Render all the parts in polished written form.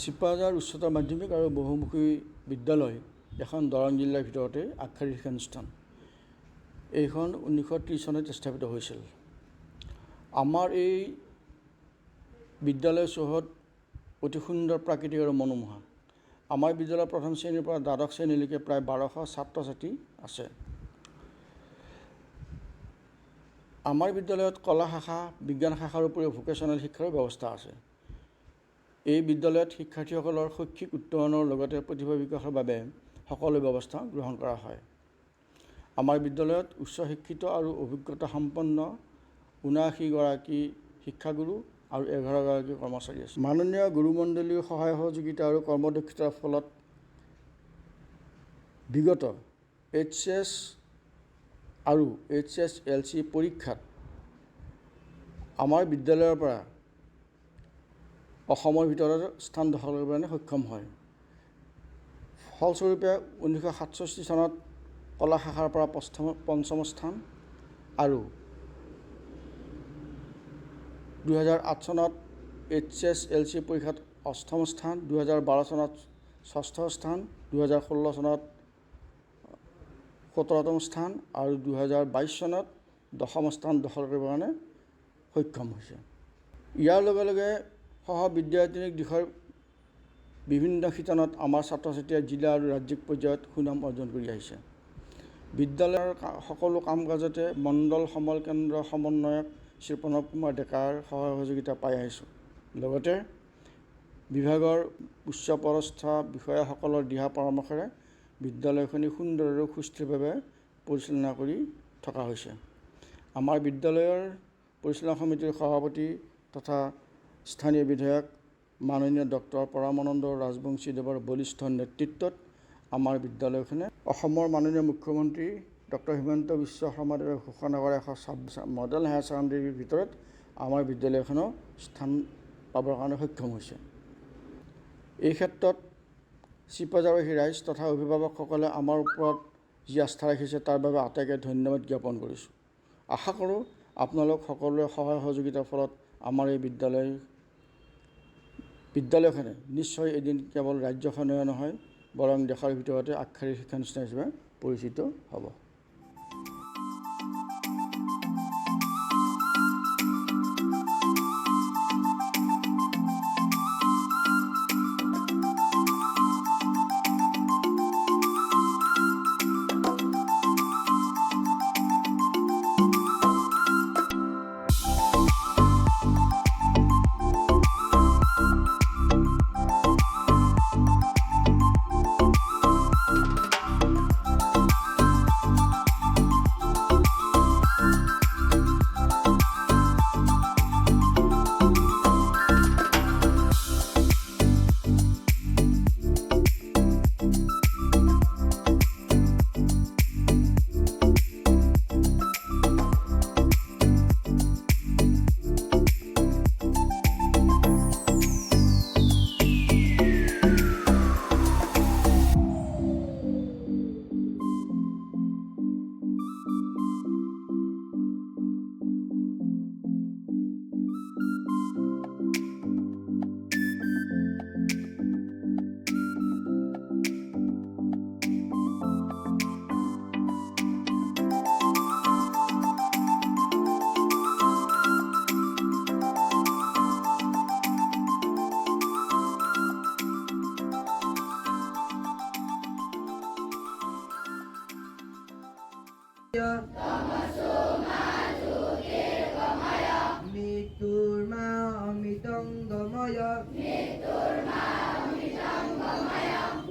চিপাঝাৰ উচ্চতৰ মাধ্যমিক আৰু বহুমুখী বিদ্যালয় এখন দৰং জিলাৰ ভিতৰতে আগশাৰীৰ শিক্ষানুষ্ঠান। এইখন 1930 চনত স্থাপিত হৈছিল। আমাৰ এই বিদ্যালয় চৌহদ অতি সুন্দৰ প্ৰাকৃতিক আৰু মনোমোহা। আমাৰ বিদ্যালয়ৰ প্ৰথম শ্ৰেণীৰ পৰা দ্বাদশ শ্ৰেণীলৈকে প্ৰায় 1200 ছাত্ৰ ছাত্ৰী আছে। আমাৰ বিদ্যালয়ত কলা শাখা, বিজ্ঞান শাখাৰ উপৰিও ভোকেশ্যনেল শিক্ষাৰ ব্যৱস্থা আছে। এই বিদ্যালয়ত শিক্ষাৰ্থীসকলৰ শৈক্ষিক উত্তৰণৰ লগতে প্ৰতিভা বিকাশৰ বাবে সকলো ব্যৱস্থা গ্ৰহণ কৰা হয়। আমাৰ বিদ্যালয়ত উচ্চ শিক্ষিত আৰু অভিজ্ঞতা সম্পন্ন 79 গৰাকী শিক্ষাগুৰু আৰু 11 গৰাকী কৰ্মচাৰী আছে। মাননীয় গুৰুমণ্ডলীৰ সহায় সহযোগিতা আৰু কৰ্মদক্ষতাৰ ফলত বিগত HS আৰু HSLC পৰীক্ষাত আমাৰ বিদ্যালয়ৰ পৰা অসমৰ ভিতৰত স্থান দখল কৰিবৰ কাৰণে সক্ষম হয়। ফলস্বৰূপে 1967 চনত কলা শাখাৰ পৰা পঞ্চম স্থান আৰু 2008 চনত HSLC পৰীক্ষাত অষ্টম স্থান, 2012 চনত ষষ্ঠ স্থান, 2016 চনত 17তম স্থান আৰু 2022 চনত 10ম স্থান দখল কৰিবৰ কাৰণে সক্ষম হৈছে। ইয়াৰ লগে লগে সহ বিদ্যায়তনিক দিশৰ বিভিন্ন শিতানত আমাৰ ছাত্ৰ ছাত্ৰীয়ে জিলা আৰু ৰাজ্যিক পৰ্যায়ত সুনাম অৰ্জন কৰি আহিছে। বিদ্যালয়ৰ সকলো কাম কাজতে মণ্ডল সমল কেন্দ্ৰ সমন্বয়ক শ্ৰী প্ৰণৱ কুমাৰ ডেকাৰ সহায় সহযোগিতা পাই আহিছোঁ। লগতে বিভাগৰ উচ্চপদস্থ বিষয়াসকলৰ দিহা পৰামৰ্শৰে বিদ্যালয়খনি সুন্দৰ আৰু সুস্থিৰভাৱে পৰিচালনা কৰি থকা হৈছে। আমাৰ বিদ্যালয়ৰ পৰিচালনা সমিতিৰ সভাপতি তথা স্থানীয় বিধায়ক মাননীয় ডক্টৰ পৰমানন্দ ৰাজবংশীদেৱৰ বলিষ্ঠ নেতৃত্বত আমাৰ বিদ্যালয়খনে অসমৰ মাননীয় মুখ্যমন্ত্ৰী ডক্টৰ হিমন্ত বিশ্ব শৰ্মাদেৱে ঘোষণা কৰা 126 মডেল হায়াৰ ছেকেণ্ডেৰীৰ ভিতৰত আমাৰ বিদ্যালয়খনৰ স্থান পাবৰ কাৰণে সক্ষম হৈছে। এই ক্ষেত্ৰত চিপাঝাৰবাসী ৰাইজ তথা অভিভাৱকসকলে আমাৰ ওপৰত যি আস্থা ৰাখিছে তাৰ বাবে আটাইকে ধন্যবাদ জ্ঞাপন কৰিছোঁ। আশা কৰোঁ আপোনালোক সকলোৰে সহায় সহযোগিতাৰ ফলত আমাৰ এই বিদ্যালয়খনে নিশ্চয় এদিন কেৱল ৰাজ্যখনেই নহয় বৰং দেশৰ ভিতৰতে আগশাৰীৰ শিক্ষানুষ্ঠান হিচাপে পৰিচিত হ'ব। মৃত্যুৰ মা অমৃতংগময়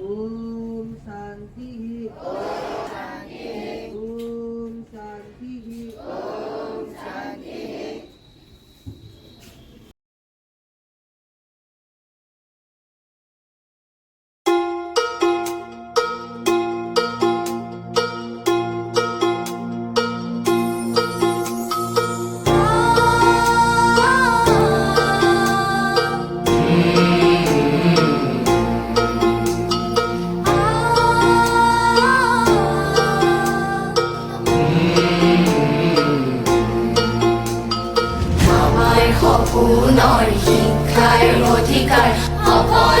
ওম শান্তি ওম শান্তি ওম শান্তি। সপোনৰ শিক্ষাৰ অধিকাৰ সকল